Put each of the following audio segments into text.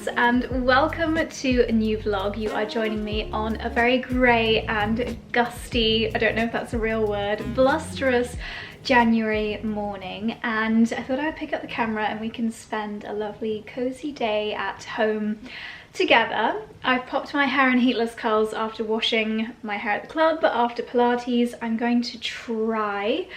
friends, and welcome to a new vlog. You are joining me on a very grey and gusty, I don't know if that's a real word, blusterous January morning, and I thought I'd pick up the camera and we can spend a lovely cozy day at home together. I've popped my hair in heatless curls after washing my hair at the club, but after Pilates I'm going to try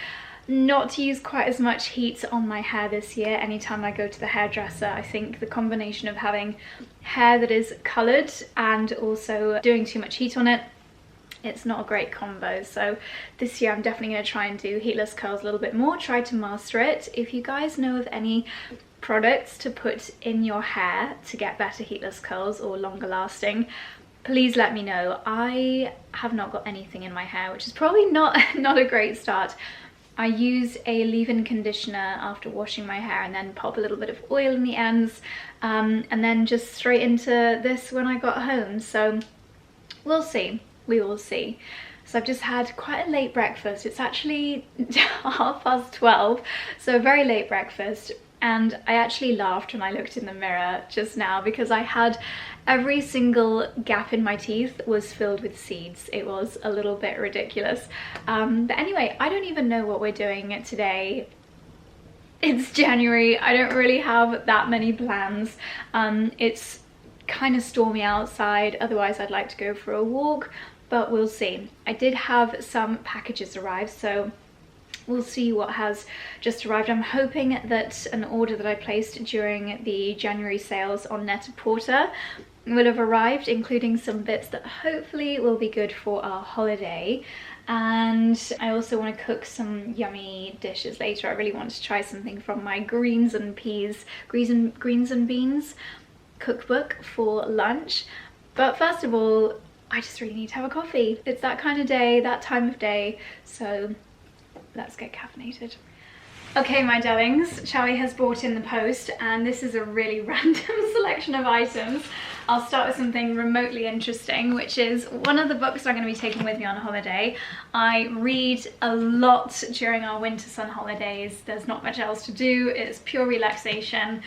not to use quite as much heat on my hair this year. Anytime I go to the hairdresser, I think the combination of having hair that is coloured and also doing too much heat on it, it's not a great combo. So this year I'm definitely going to try and do heatless curls a little bit more, try to master it. If you guys know of any products to put in your hair to get better heatless curls or longer lasting, please let me know. I have not got anything in my hair, which is probably not a great start. I use a leave-in conditioner after washing my hair and then pop a little bit of oil in the ends, and then just straight into this when I got home. So we'll see, we will see. So I've just had quite a late breakfast. It's actually 12:30, so a very late breakfast. And I actually laughed when I looked in the mirror just now because I had every single gap in my teeth was filled with seeds. It was a little bit ridiculous. But anyway, I don't even know what we're doing today. It's January. I don't really have that many plans. It's kind of stormy outside. Otherwise, I'd like to go for a walk, but we'll see. I did have some packages arrive, so we'll see what has just arrived. I'm hoping that an order that I placed during the January sales on Net-a-Porter will have arrived, including some bits that hopefully will be good for our holiday. And I also want to cook some yummy dishes later. I really want to try something from my greens and beans cookbook for lunch. But first of all, I just really need to have a coffee. It's that kind of day, that time of day, so let's get caffeinated. Okay, my darlings, Charlie has brought in the post, and this is a really random selection of items. I'll start with something remotely interesting, which is one of the books I'm going to be taking with me on holiday. I read a lot during our winter sun holidays. There's not much else to do. It's pure relaxation.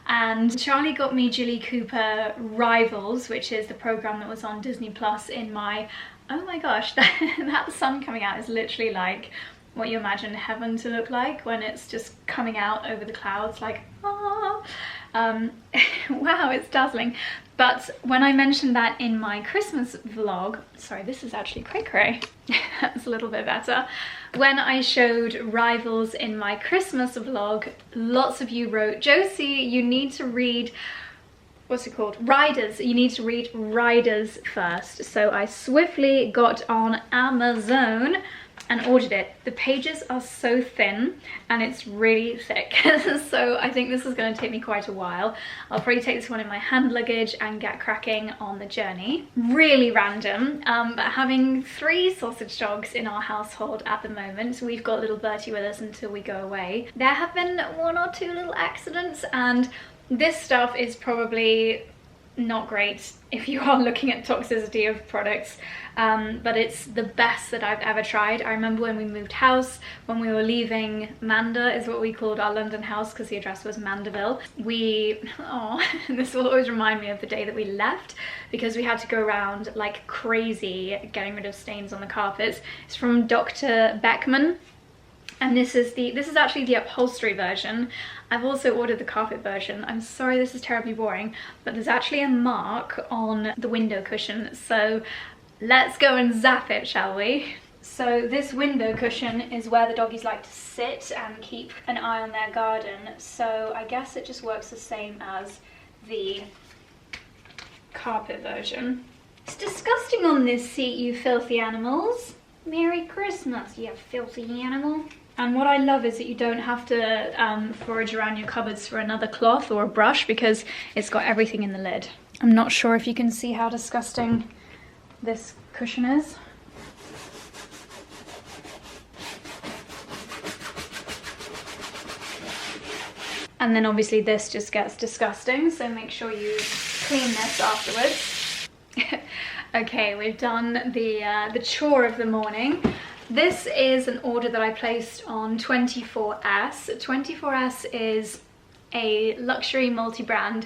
And Charlie got me Jilly Cooper Rivals, which is the program that was on Disney Plus in my, oh my gosh, that sun coming out is literally like what you imagine heaven to look like when it's just coming out over the clouds, like, ah. Wow, it's dazzling. But when I mentioned that in my Christmas vlog, sorry, this is actually cray-cray. That's a little bit better. When I showed Rivals in my Christmas vlog, lots of you wrote, Josie, you need to read, what's it called? Riders. You need to read Riders first. So I swiftly got on Amazon and ordered it. The pages are so thin and it's really thick. So I think this is going to take me quite a while. I'll probably take this one in my hand luggage and get cracking on the journey. Really random, but having 3 sausage dogs in our household at the moment. We've got little Bertie with us until we go away. There have been 1 or 2 little accidents, and this stuff is probably not great if you are looking at toxicity of products, but it's the best that I've ever tried. I remember when we moved house, when we were leaving Manda, is what we called our London house because the address was Mandeville. This will always remind me of the day that we left because we had to go around like crazy getting rid of stains on the carpets. It's from Dr. Beckman. And this is actually the upholstery version. I've also ordered the carpet version. I'm sorry this is terribly boring, but there's actually a mark on the window cushion. So let's go and zap it, shall we? So this window cushion is where the doggies like to sit and keep an eye on their garden. So I guess it just works the same as the carpet version. It's disgusting on this seat, you filthy animals. Merry Christmas, you filthy animal. And what I love is that you don't have to forage around your cupboards for another cloth or a brush because it's got everything in the lid. I'm not sure if you can see how disgusting this cushion is. And then obviously this just gets disgusting, so make sure you clean this afterwards. Okay, we've done the chore of the morning. This is an order that I placed on 24S. 24S is a luxury multi-brand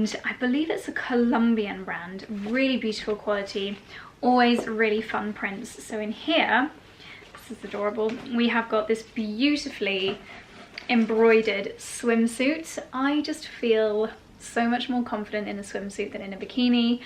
and I believe it's a Colombian brand. Really beautiful quality, always really fun prints. So in here, this is adorable, we have got this beautifully embroidered swimsuit. I just feel so much more confident in a swimsuit than in a bikini,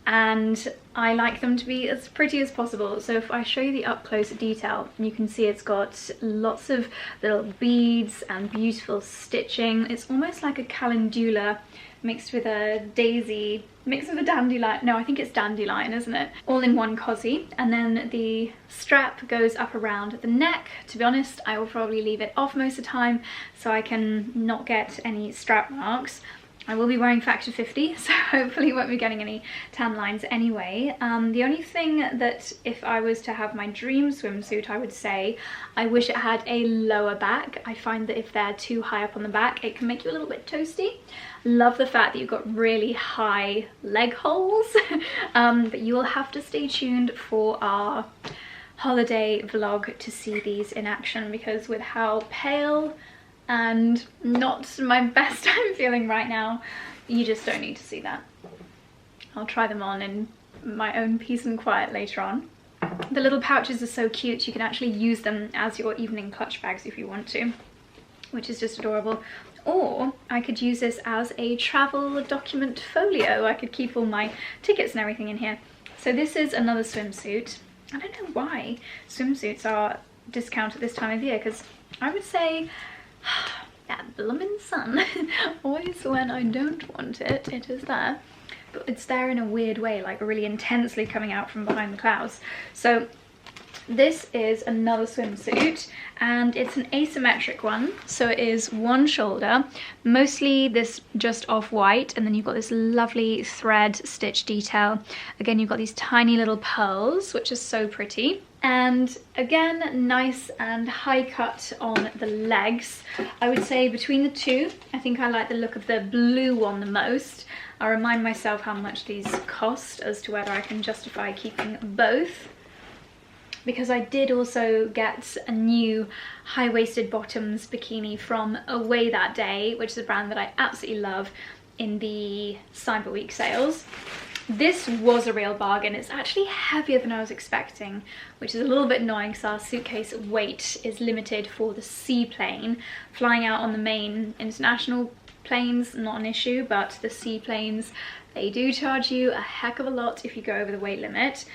and I like them to be as pretty as possible. So if I show you the up close detail, you can see it's got lots of little beads and beautiful stitching. It's almost like a calendula mixed with a daisy, mixed with a dandelion. No, I think it's dandelion, isn't it? All in one cozy. And then the strap goes up around the neck. To be honest, I will probably leave it off most of the time so I can not get any strap marks. I will be wearing factor 50, so hopefully won't be getting any tan lines anyway. The only thing that if I was to have my dream swimsuit, I would say I wish it had a lower back. I find that if they're too high up on the back, it can make you a little bit toasty. Love the fact that you've got really high leg holes, but you will have to stay tuned for our holiday vlog to see these in action, because with how pale and not my best I'm feeling right now, you just don't need to see that. I'll try them on in my own peace and quiet later on. The little pouches are so cute, you can actually use them as your evening clutch bags if you want to, which is just adorable. Or I could use this as a travel document folio. I could keep all my tickets and everything in here. So this is another swimsuit. I don't know why swimsuits are discounted this time of year, because I would say that blooming sun, always when I don't want it, it is there. But it's there in a weird way, like really intensely coming out from behind the clouds. So this is another swimsuit, and it's an asymmetric one. So it is one shoulder, mostly this just off-white, and then you've got this lovely thread stitch detail. Again, you've got these tiny little pearls, which is so pretty. And again, nice and high cut on the legs. I would say between the two, I think I like the look of the blue one the most. I'll remind myself how much these cost as to whether I can justify keeping both, because I did also get a new high-waisted bottoms bikini from Away That Day, which is a brand that I absolutely love, in the Cyber Week sales. This was a real bargain. It's actually heavier than I was expecting, which is a little bit annoying because our suitcase weight is limited for the seaplane. Flying out on the main international planes, not an issue, but the seaplanes, they do charge you a heck of a lot if you go over the weight limit,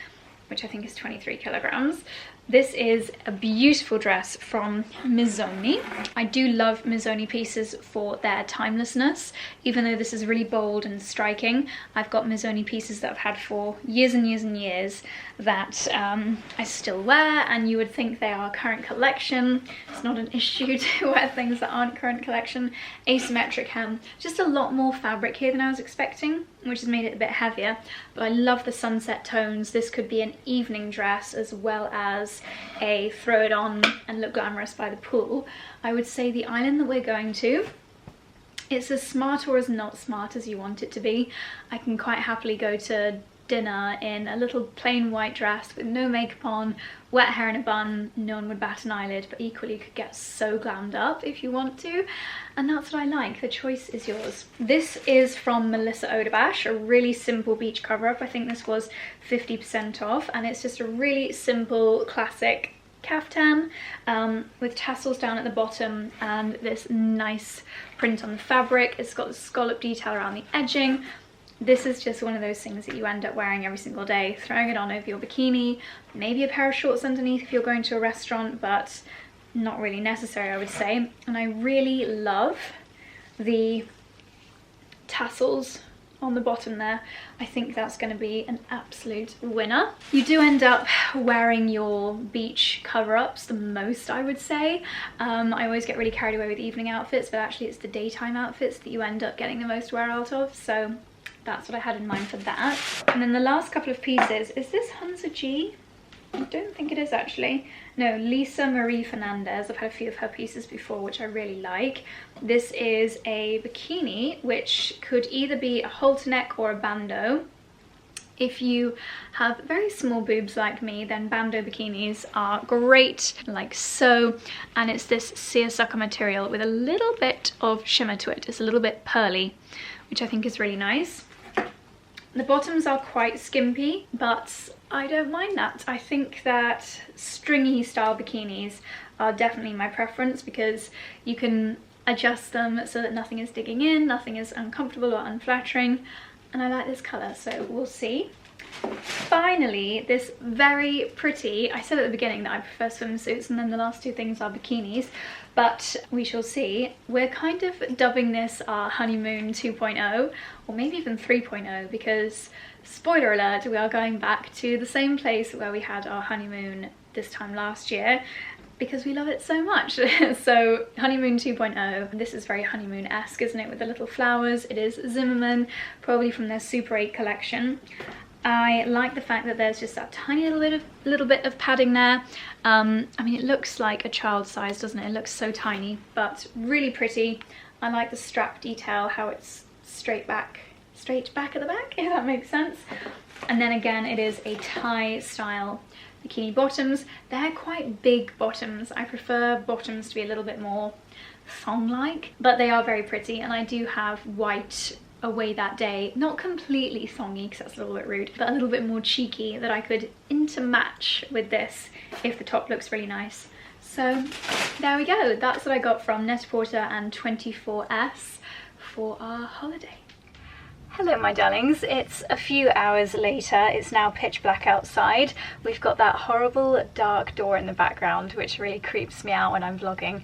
which I think is 23 kilograms. This is a beautiful dress from Missoni. I do love Missoni pieces for their timelessness. Even though this is really bold and striking, I've got Missoni pieces that I've had for years and years and years that I still wear, and you would think they are current collection. It's not an issue to wear things that aren't current collection. Asymmetric hem, just a lot more fabric here than I was expecting, which has made it a bit heavier, but I love the sunset tones. This could be an evening dress as well as a throw it on and look glamorous by the pool. I would say the island that we're going to, it's as smart or as not smart as you want it to be. I can quite happily go to dinner in a little plain white dress with no makeup on, wet hair in a bun, no one would bat an eyelid, but equally you could get so glammed up if you want to, and that's what I like. The choice is yours. This is from Melissa Odebash, a really simple beach cover-up. I think this was 50% off, and it's just a really simple classic caftan with tassels down at the bottom and this nice print on the fabric. It's got the scallop detail around the edging. This is just one of those things that you end up wearing every single day, throwing it on over your bikini, maybe a pair of shorts underneath if you're going to a restaurant, but not really necessary, I would say. And I really love the tassels on the bottom there. I think that's going to be an absolute winner. You do end up wearing your beach cover-ups the most, I would say. I always get really carried away with evening outfits, but actually it's the daytime outfits that you end up getting the most wear out of, so that's what I had in mind for that. And then the last couple of pieces, is this 𝑭𝒊𝒏𝒅? I don't think it is actually. No, Lisa Marie Fernandez. I've had a few of her pieces before, which I really like. This is a bikini, which could either be a halter neck or a bandeau. If you have very small boobs like me, then bandeau bikinis are great, like so. And it's this seersucker material with a little bit of shimmer to it. It's a little bit pearly, which I think is really nice. The bottoms are quite skimpy, but I don't mind that. I think that stringy style bikinis are definitely my preference because you can adjust them so that nothing is digging in, nothing is uncomfortable or unflattering, and I like this colour, so we'll see. Finally, this very pretty, I said at the beginning that I prefer swimsuits and then the last two things are bikinis, but we shall see. We're kind of dubbing this our Honeymoon 2.0 or maybe even 3.0 because, spoiler alert, we are going back to the same place where we had our honeymoon this time last year because we love it so much. So Honeymoon 2.0, this is very honeymoon-esque, isn't it, with the little flowers. It is 𝑧𝒐𝒻, probably from their Super 8 collection. I like the fact that there's just that tiny little bit of padding there. I mean, it looks like a child size, doesn't it? It looks so tiny, but really pretty. I like the strap detail, how it's straight back at the back, if that makes sense. And then again, it is a tie style bikini bottoms. They're quite big bottoms. I prefer bottoms to be a little bit more thong-like, but they are very pretty, and I do have white away that day. Not completely songy, because that's a little bit rude, but a little bit more cheeky, that I could intermatch with this if the top looks really nice. So there we go. That's what I got from Net-a-Porter and 24S for our holiday. Hello my darlings, it's a few hours later. It's now pitch black outside. We've got that horrible dark door in the background which really creeps me out when I'm vlogging.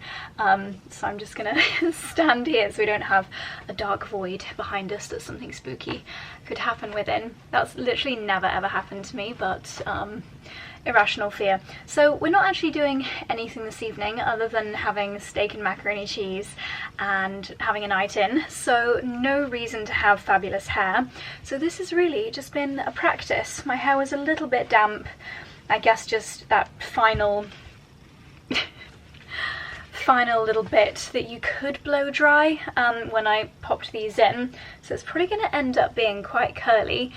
So I'm just gonna stand here so we don't have a dark void behind us that something spooky could happen within. That's literally never ever happened to me, but irrational fear. So we're not actually doing anything this evening other than having steak and macaroni cheese and having a night in, so no reason to have fabulous hair. So this has really just been a practice. My hair was a little bit damp, I guess just that final little bit that you could blow dry when I popped these in, so it's probably going to end up being quite curly.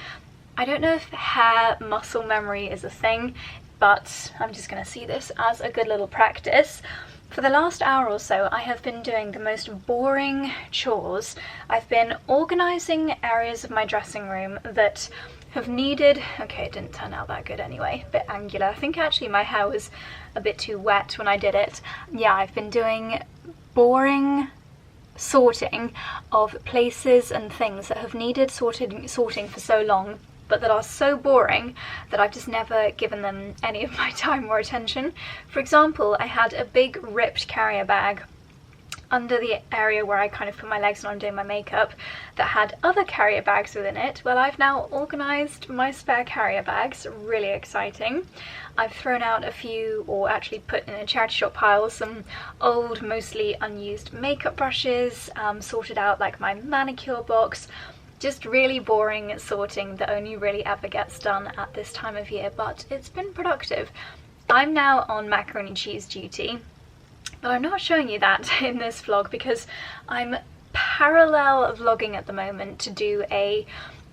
I don't know if hair muscle memory is a thing, but I'm just going to see this as a good little practice. For the last hour or so, I have been doing the most boring chores. I've been organising areas of my dressing room that have needed... Okay, it didn't turn out that good anyway, a bit angular. I think actually my hair was a bit too wet when I did it. Yeah, I've been doing boring sorting of places and things that have needed sorting for so long, but that are so boring that I've just never given them any of my time or attention. For example, I had a big ripped carrier bag under the area where I kind of put my legs when I'm doing my makeup that had other carrier bags within it. Well, I've now organised my spare carrier bags, really exciting. I've thrown out a few, or actually put in a charity shop pile, some old, mostly unused makeup brushes, sorted out like my manicure box. Just really boring sorting that only really ever gets done at this time of year, but it's been productive. I'm now on macaroni cheese duty, but I'm not showing you that in this vlog because I'm parallel vlogging at the moment to do a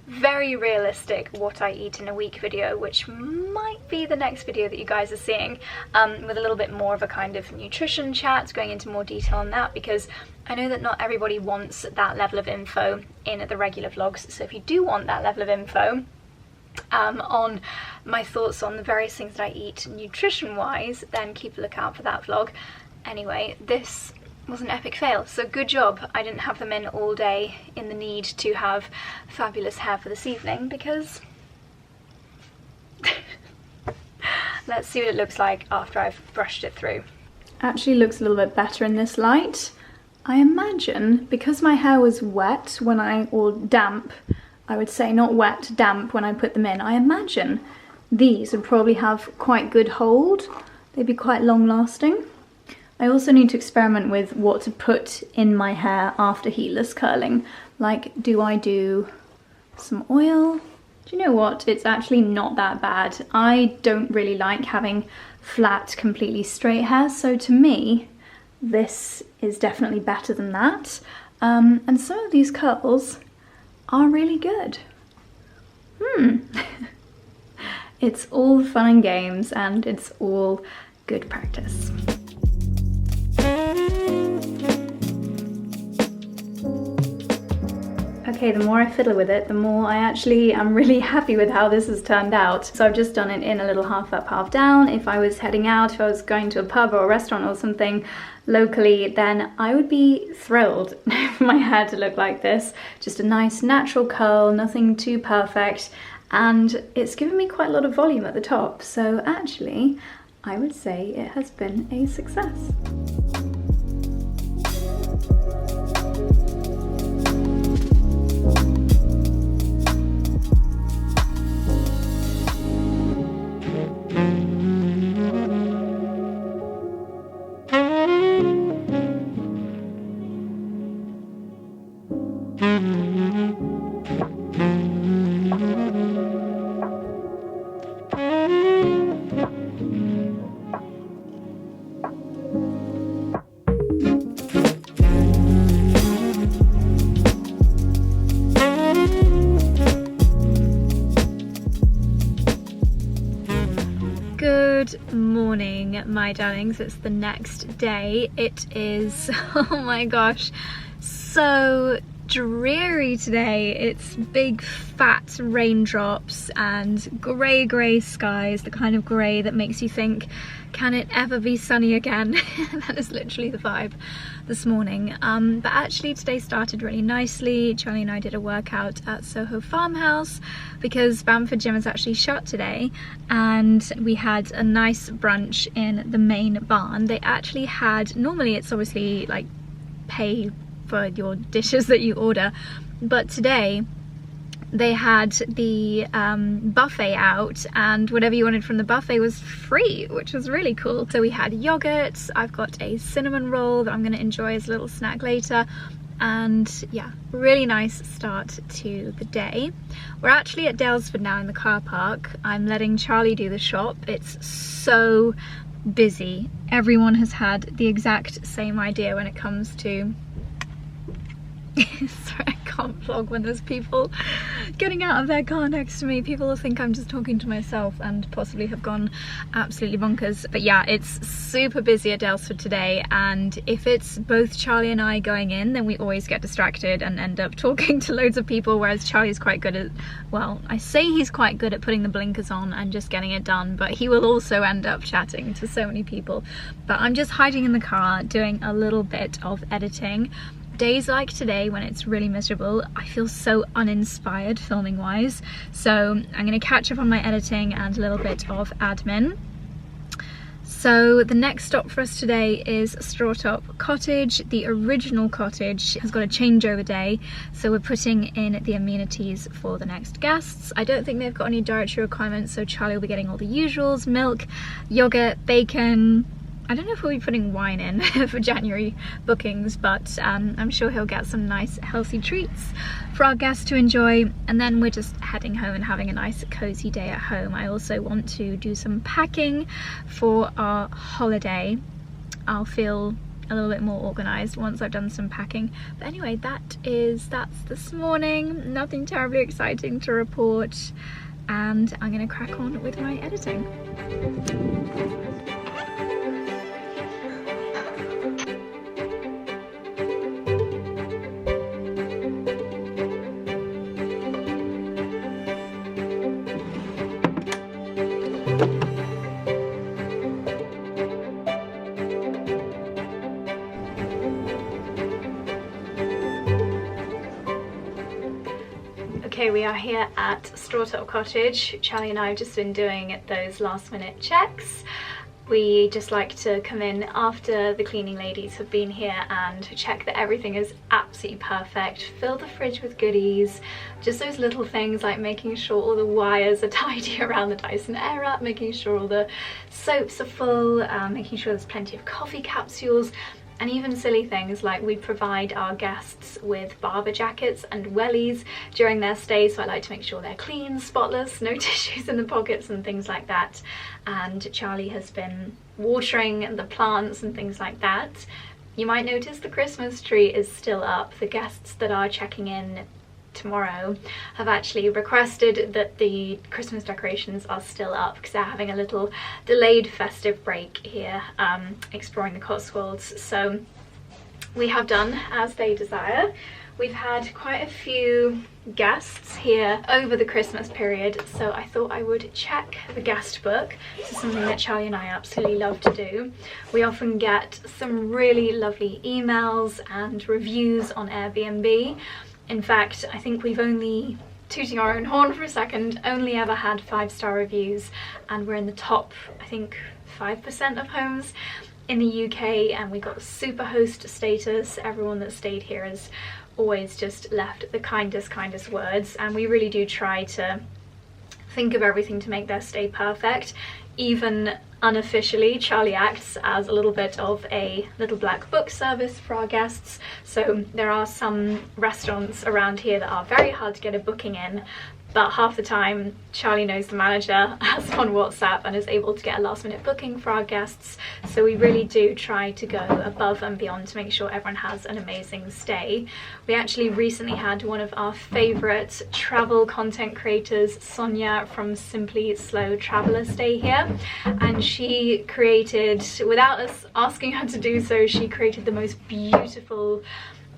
very realistic what I eat in a week video, which might be the next video that you guys are seeing, with a little bit more of a kind of nutrition chat, going into more detail on that, because I know that not everybody wants that level of info in the regular vlogs. So if you do want that level of info on my thoughts on the various things that I eat nutrition wise, then keep a lookout for that vlog. Anyway, this was an epic fail, so good job I didn't have them in all day in the need to have fabulous hair for this evening, because let's see what it looks like after I've brushed it through. Actually looks a little bit better in this light. I imagine because my hair was wet when or damp, I would say, not wet, damp when I put them in, I imagine these would probably have quite good hold. They'd be quite long lasting. I also need to experiment with what to put in my hair after heatless curling. Like, do I do some oil? Do you know what? It's actually not that bad. I don't really like having flat, completely straight hair, so to me, this is definitely better than that. And some of these curls are really good. It's all fun and games, and it's all good practice. Okay, the more I fiddle with it, the more I actually am really happy with how this has turned out. So I've just done it in a little half up, half down. If I was heading out, if I was going to a pub or a restaurant or something locally, then I would be thrilled for my hair to look like this. Just a nice natural curl, nothing too perfect. And it's given me quite a lot of volume at the top. So actually, I would say it has been a success. Good morning, my darlings. It's the next day. It is, oh my gosh, so dreary today. It's big fat raindrops and grey skies, the kind of grey that makes you think, can it ever be sunny again? That is literally the vibe this morning. But actually today started really nicely. Charlie and I did a workout at Soho Farmhouse because Bamford Gym is actually shut today, and we had a nice brunch in the main barn. They actually had, normally it's obviously like pay for your dishes that you order, but today they had the buffet out, and whatever you wanted from the buffet was free, which was really cool. So we had yogurt, I've got a cinnamon roll that I'm going to enjoy as a little snack later, and yeah, really nice start to the day. We're actually at Daylesford now in the car park. I'm letting Charlie do the shop. It's so busy. Everyone has had the exact same idea when it comes to sorry, I can't vlog when there's people getting out of their car next to me. People will think I'm just talking to myself and possibly have gone absolutely bonkers. But yeah, it's super busy at Daylesford today, and if it's both Charlie and I going in, then we always get distracted and end up talking to loads of people, whereas Charlie's quite good at, well, I say he's quite good at putting the blinkers on and just getting it done, but he will also end up chatting to so many people. But I'm just hiding in the car doing a little bit of editing. Days like today, when it's really miserable, I feel so uninspired filming wise, so I'm going to catch up on my editing and a little bit of admin. So the next stop for us today is Strawtop Cottage. The original cottage has got a changeover day, so we're putting in the amenities for the next guests. I don't think they've got any dietary requirements, so Charlie will be getting all the usuals: milk, yogurt, bacon. I don't know if we'll be putting wine in for January bookings, but I'm sure he'll get some nice healthy treats for our guests to enjoy. And then we're just heading home and having a nice cozy day at home. I also want to do some packing for our holiday. I'll feel a little bit more organized once I've done some packing. But anyway, that's this morning. Nothing terribly exciting to report, and I'm gonna crack on with my editing. Okay, we are here at Strawtop Cottage. Charlie and I have just been doing those last minute checks. We just like to come in after the cleaning ladies have been here and check that everything is absolutely perfect, fill the fridge with goodies, just those little things like making sure all the wires are tidy around the Dyson Airwrap, making sure all the soaps are full, making sure there's plenty of coffee capsules, and even silly things like we provide our guests with Barbour jackets and wellies during their stay, so I like to make sure they're clean, spotless, no tissues in the pockets and things like that. And Charlie has been watering the plants and things like that. You might notice the Christmas tree is still up. The guests that are checking in tomorrow have actually requested that the Christmas decorations are still up because they're having a little delayed festive break here exploring the Cotswolds. So we have done as they desire. We've had quite a few guests here over the Christmas period, so I thought I would check the guest book. This is something that Charlie and I absolutely love to do. We often get some really lovely emails and reviews on Airbnb. In fact, I think we've only, tooting our own horn for a second, only ever had 5-star reviews, and we're in the top, I think, 5% of homes in the UK, and we got super host status. Everyone that stayed here has always just left the kindest words, and we really do try to think of everything to make their stay perfect. Even unofficially, Charlie acts as a little bit of a little black book service for our guests. So there are some restaurants around here that are very hard to get a booking in, but half the time Charlie knows the manager, has them on WhatsApp, and is able to get a last minute booking for our guests. So we really do try to go above and beyond to make sure everyone has an amazing stay. We actually recently had one of our favourite travel content creators, Sonia from Simply Slow Traveller, stay here, and she created, without us asking her to do so, she created the most beautiful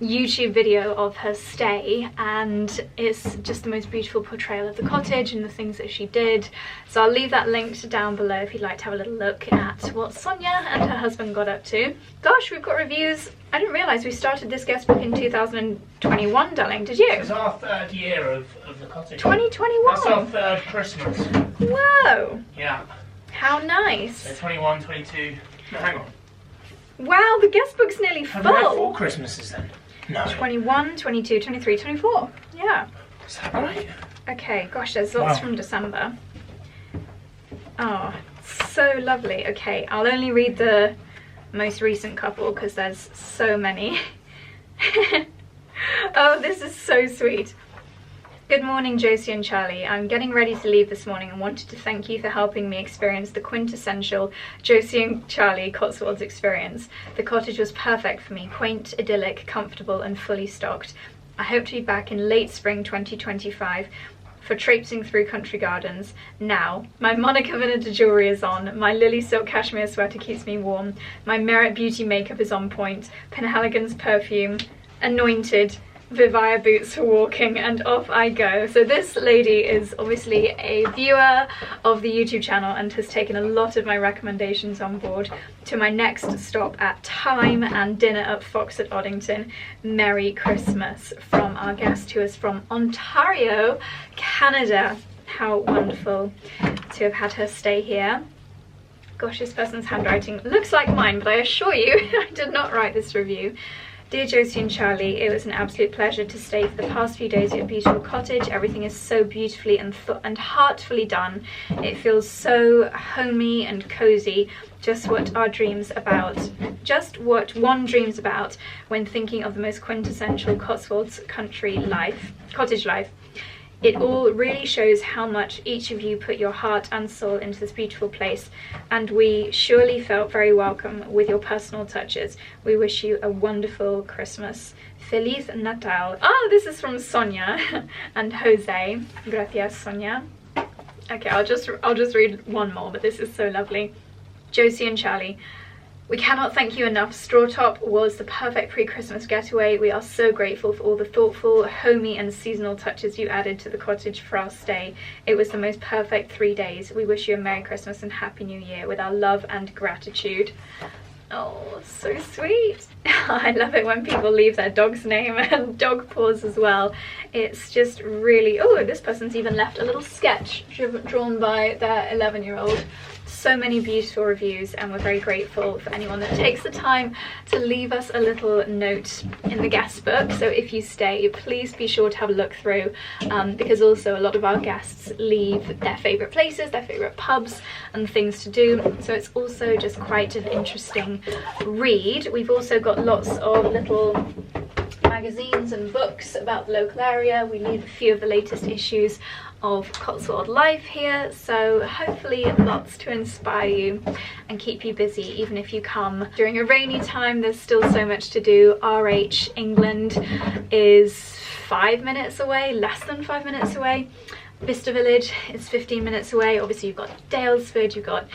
YouTube video of her stay, and it's just the most beautiful portrayal of the cottage and the things that she did. So I'll leave that linked down below if you'd like to have a little look at what Sonia and her husband got up to. Gosh, we've got reviews. I didn't realise we started this guest book in 2021, darling, did you? It's our 3rd year of the cottage. 2021? That's our 3rd Christmas. Whoa! Yeah. How nice. So 21, 22, no, hang on. Wow, the guest book's nearly full. Have we had 4 Christmases then? No. 21, 22, 23, 24. Yeah. Is that right? Okay, gosh, there's lots from December. Oh, so lovely. Okay, I'll only read the most recent couple because there's so many. Oh, this is so sweet. Good morning, Josie and Charlie. I'm getting ready to leave this morning and wanted to thank you for helping me experience the quintessential Josie and Charlie Cotswolds experience. The cottage was perfect for me, quaint, idyllic, comfortable and fully stocked. I hope to be back in late spring 2025 for traipsing through country gardens. Now, my Monica Vinader jewellery is on, my Lily silk cashmere sweater keeps me warm, my Merit Beauty makeup is on point, Penhaligon's perfume, anointed, 𝑭𝒊𝒅 boots for walking, and off I go. So this lady is obviously a viewer of the YouTube channel and has taken a lot of my recommendations on board. To my next stop at Time and dinner at Fox at Oddington. Merry Christmas from our guest who is from Ontario, Canada. How wonderful to have had her stay here. Gosh, this person's handwriting looks like mine, but I assure you I did not write this review. Dear Josie and Charlie, it was an absolute pleasure to stay for the past few days at your beautiful cottage. Everything is so beautifully and heartfully done. It feels so homey and cozy, just what one dreams about when thinking of the most quintessential Cotswolds cottage life. It all really shows how much each of you put your heart and soul into this beautiful place, and we surely felt very welcome with your personal touches. We wish you a wonderful Christmas. Feliz Natal. Oh, this is from Sonia and Jose. Gracias, Sonia. Okay, I'll just read one more, but this is so lovely. Josie and Charlie. We cannot thank you enough. Strawtop was the perfect pre-Christmas getaway. We are so grateful for all the thoughtful, homey and seasonal touches you added to the cottage for our stay. It was the most perfect 3 days. We wish you a Merry Christmas and Happy New Year with our love and gratitude. Oh, so sweet. I love it when people leave their dog's name and dog paws as well. It's just really... Oh, this person's even left a little sketch drawn by their 11-year-old. So many beautiful reviews, and we're very grateful for anyone that takes the time to leave us a little note in the guest book. So if you stay, please be sure to have a look through, because also a lot of our guests leave their favourite places, their favourite pubs and things to do, so it's also just quite an interesting read. We've also got lots of little magazines and books about the local area. We leave a few of the latest issues of Cotswold life here, so hopefully lots to inspire you and keep you busy even if you come during a rainy time. There's still so much to do. RH England is 5 minutes away, less than 5 minutes away. Bicester Village is 15 minutes away. Obviously you've got 𝑑aylesford, you've got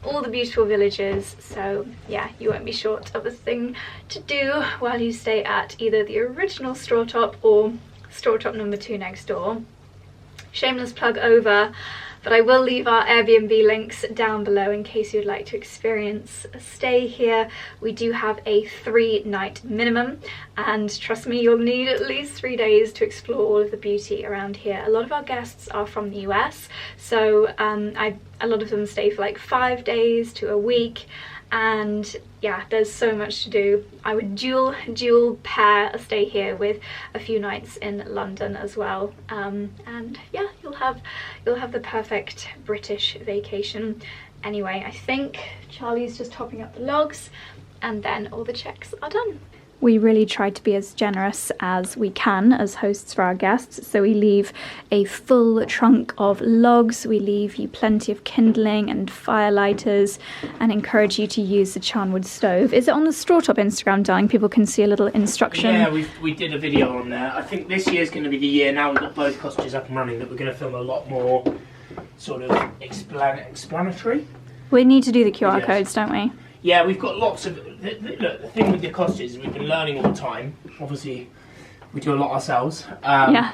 all the beautiful villages, so yeah, you won't be short of a thing to do while you stay at either the original Strawtop or Strawtop number 2 next door. Shameless plug over, but I will leave our Airbnb links down below in case you'd like to experience a stay here. We do have a 3-night minimum, and trust me, you'll need at least 3 days to explore all of the beauty around here. A lot of our guests are from the US, so a lot of them stay for like 5 days to a week, and yeah, there's so much to do. I would dual pair a stay here with a few nights in London as well, and yeah, you'll have the perfect British vacation. Anyway, I think Charlie's just topping up the logs, and then all the checks are done. We really try to be as generous as we can as hosts for our guests, so we leave a full trunk of logs, we leave you plenty of kindling and fire lighters, and encourage you to use the Charnwood stove. Is it on the Strawtop Instagram, darling? People can see a little instruction. Yeah, we did a video on there. I think this year's going to be the year, now we've got both cottages up and running, that we're going to film a lot more sort of explanatory. We need to do the QR codes, don't we? Yeah, we've got lots of... Look, the thing with the cottages is we've been learning all the time. Obviously, we do a lot ourselves. Yeah.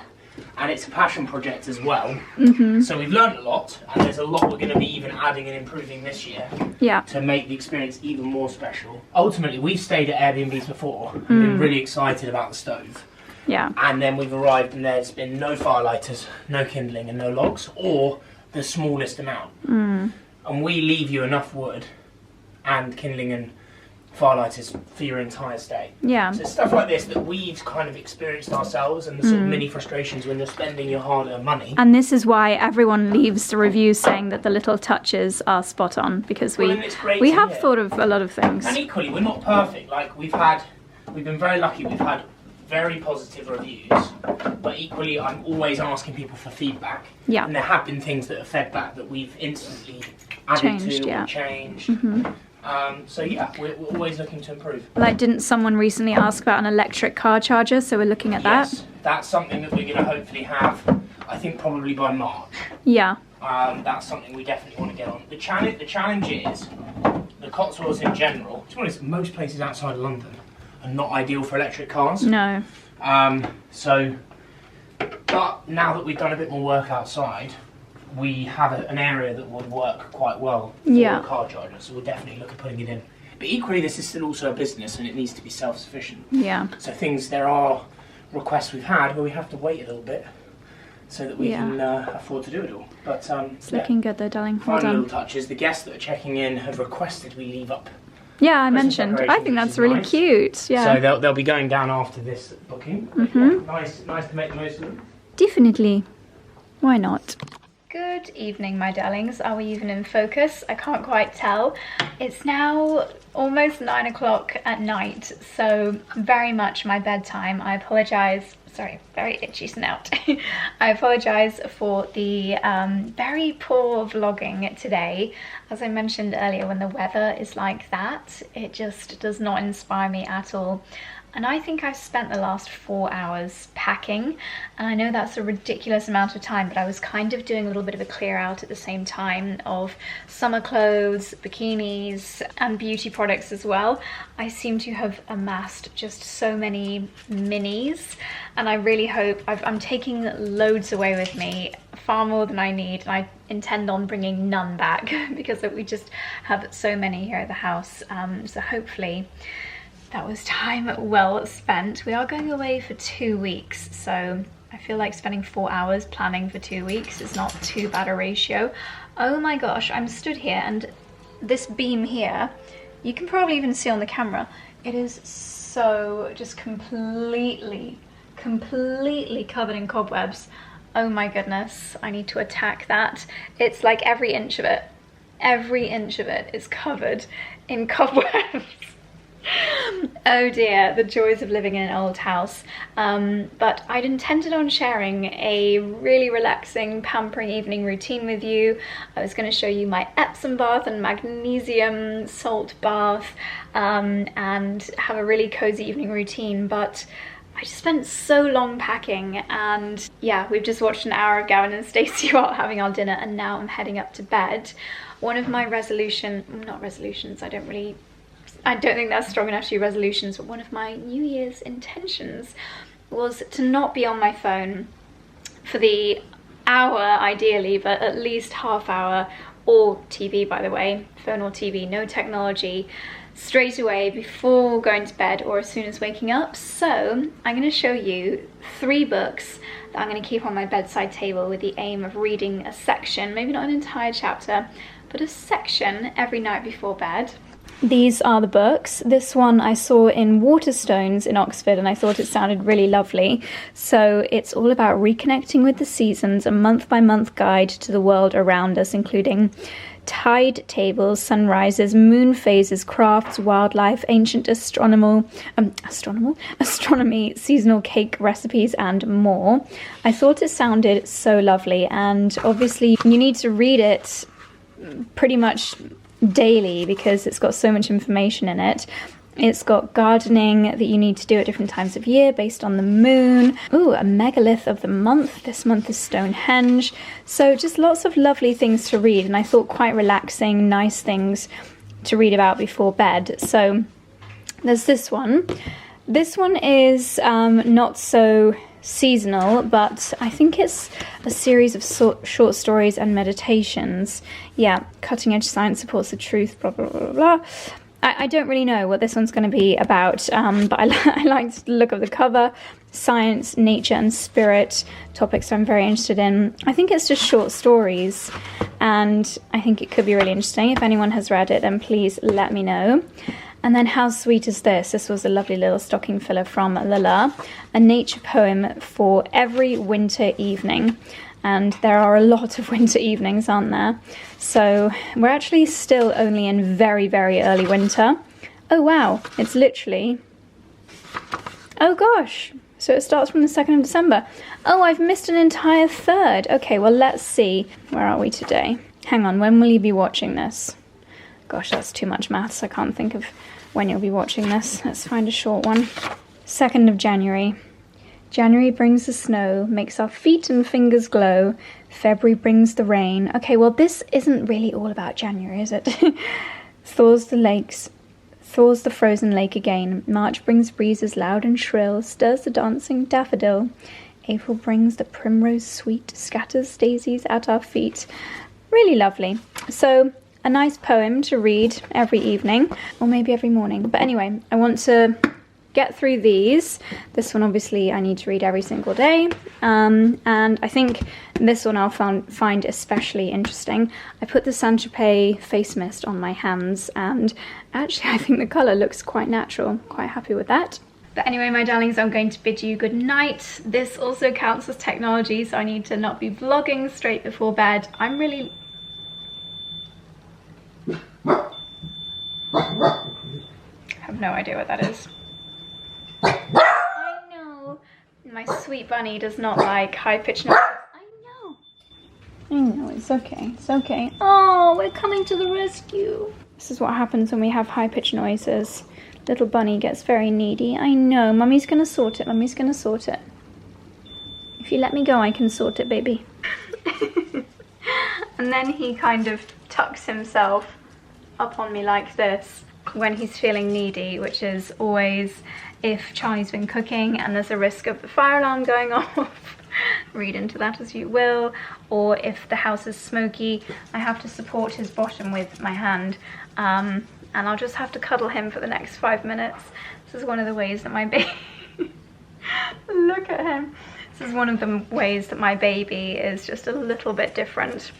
And it's a passion project as well. Mm-hmm. So we've learned a lot, and there's a lot we're going to be even adding and improving this year. Yeah. To make the experience even more special. Ultimately, we've stayed at Airbnbs before and been really excited about the stove. Yeah. And then we've arrived and there's been no firelighters, no kindling and no logs, or the smallest amount. And we leave you enough wood and kindling and firelighters for your entire stay. Yeah. So stuff like this that we've kind of experienced ourselves, and the sort of mini frustrations when you're spending your hard-earned money. And this is why everyone leaves the review saying that the little touches are spot on, because we have thought of a lot of things. And equally, we're not perfect. Like we've been very lucky. We've had very positive reviews, but equally I'm always asking people for feedback. Yeah. And there have been things that have fed back that we've instantly added or changed. So yeah, we're always looking to improve. Like, didn't someone recently ask about an electric car charger? So we're looking at that. Yes, that's something that we're going to hopefully have, I think probably by March. Yeah. That's something we definitely want to get on. The challenge is, the Cotswolds in general, to be honest, most places outside of London are not ideal for electric cars. No. But now that we've done a bit more work outside, we have an area that would work quite well for a car charger, so we'll definitely look at putting it in. But equally, this is still also a business and it needs to be self-sufficient. Yeah. So there are requests we've had where we have to wait a little bit so that we can afford to do it all. But it's looking good though, darling. Well final done. little touches. The guests that are checking in have requested we leave up. Yeah, I mentioned. I think that's really cute. Yeah. So they'll be going down after this booking. Nice to make the most of them. Definitely. Why not? Good evening, my darlings. Are we even in focus? I can't quite tell. It's now almost 9 o'clock at night, so very much my bedtime. I apologise. Sorry, very itchy snout. I apologise for the very poor vlogging today. As I mentioned earlier, when the weather is like that, it just does not inspire me at all. And I think I've spent the last 4 hours packing, and I know that's a ridiculous amount of time, but I was kind of doing a little bit of a clear out at the same time of summer clothes, bikinis, and beauty products as well. I seem to have amassed just so many minis, and I really hope I'm taking loads away with me, far more than I need, and I intend on bringing none back because we just have so many here at the house. So hopefully that was time well spent. We are going away for 2 weeks, so I feel like spending 4 hours planning for 2 weeks is not too bad a ratio. Oh my gosh, I'm stood here and this beam here, you can probably even see on the camera, it is so just completely covered in cobwebs. Oh my goodness, I need to attack that. It's like every inch of it is covered in cobwebs. Oh dear, the joys of living in an old house. But I'd intended on sharing a really relaxing, pampering evening routine with you. I was going to show you my Epsom bath and magnesium salt bath, and have a really cozy evening routine, but I just spent so long packing, and yeah, we've just watched an hour of Gavin and Stacey while having our dinner, and now I'm heading up to bed. One of my I don't think that's strong enough to be resolutions, but one of my New Year's intentions was to not be on my phone for the hour ideally, but at least half hour, or TV by the way, phone or TV, no technology, straight away before going to bed or as soon as waking up. So I'm going to show you 3 books that I'm going to keep on my bedside table with the aim of reading a section, maybe not an entire chapter, but a section every night before bed. These are the books. This one I saw in Waterstones in Oxford and I thought it sounded really lovely. So it's all about reconnecting with the seasons, a month-by-month guide to the world around us, including tide tables, sunrises, moon phases, crafts, wildlife, ancient astronomy, seasonal cake recipes, and more. I thought it sounded so lovely, and obviously you need to read it pretty much daily because it's got so much information in it. It's got gardening that you need to do at different times of year based on the moon. Ooh, a megalith of the month. This month is Stonehenge. So just lots of lovely things to read, and I thought quite relaxing, nice things to read about before bed. So there's this one. This one is not so seasonal, but I think it's a series of short stories and meditations. Yeah, cutting edge science supports the truth, blah, blah, blah, blah. I don't really know what this one's going to be about, but I like the look of the cover. Science, nature and spirit, topics I'm very interested in. I think it's just short stories, and I think it could be really interesting. If anyone has read it, then please let me know. And then How Sweet Is This? This was a lovely little stocking filler from 𝑙𝑎𝑙𝑎, a nature poem for every winter evening. And there are a lot of winter evenings, aren't there? So we're actually still only in very, very early winter. Oh wow, it's literally... Oh gosh, so it starts from the 2nd of December. Oh, I've missed an entire third. Okay, well let's see. Where are we today? Hang on, when will you be watching this? Gosh, that's too much maths. I can't think of when you'll be watching this. Let's find a short one. 2nd of January. January brings the snow, makes our feet and fingers glow. February brings the rain. Okay, well this isn't really all about January, is it? Thaws the lakes, thaws the frozen lake again. March brings breezes loud and shrill, stirs the dancing daffodil. April brings the primrose sweet, scatters daisies at our feet. Really lovely. So a nice poem to read every evening, or maybe every morning. But anyway, I want to get through these. This one obviously I need to read every single day, and I think this one I'll find especially interesting. I put the 𝑭𝒂𝒐 face mist on my hands, and actually I think the colour looks quite natural. Quite happy with that. But anyway, my darlings, I'm going to bid you good night. This also counts as technology, so I need to not be vlogging straight before bed. I'm really... I have no idea what that is. I know. My sweet bunny does not like high-pitched noises. I know, it's okay, it's okay. Oh, we're coming to the rescue. This is what happens when we have high-pitched noises. Little bunny gets very needy. I know, Mummy's gonna sort it, Mummy's gonna sort it. If you let me go, I can sort it, baby. And then he kind of tucks himself up on me like this when he's feeling needy, which is always if Charlie's been cooking and there's a risk of the fire alarm going off. Read into that as you will. Or if the house is smoky, I have to support his bottom with my hand, and I'll just have to cuddle him for the next 5 minutes. This is one of the ways that my baby... Look at him. This is one of the ways that my baby is just a little bit different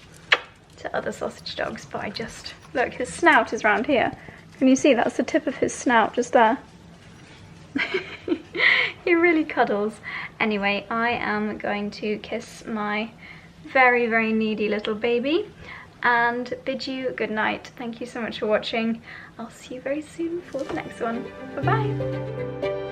to other sausage dogs, but I just... Look, his snout is round here. Can you see? That's the tip of his snout, just there. He really cuddles. Anyway, I am going to kiss my very, very needy little baby and bid you good night. Thank you so much for watching. I'll see you very soon for the next one. Bye-bye.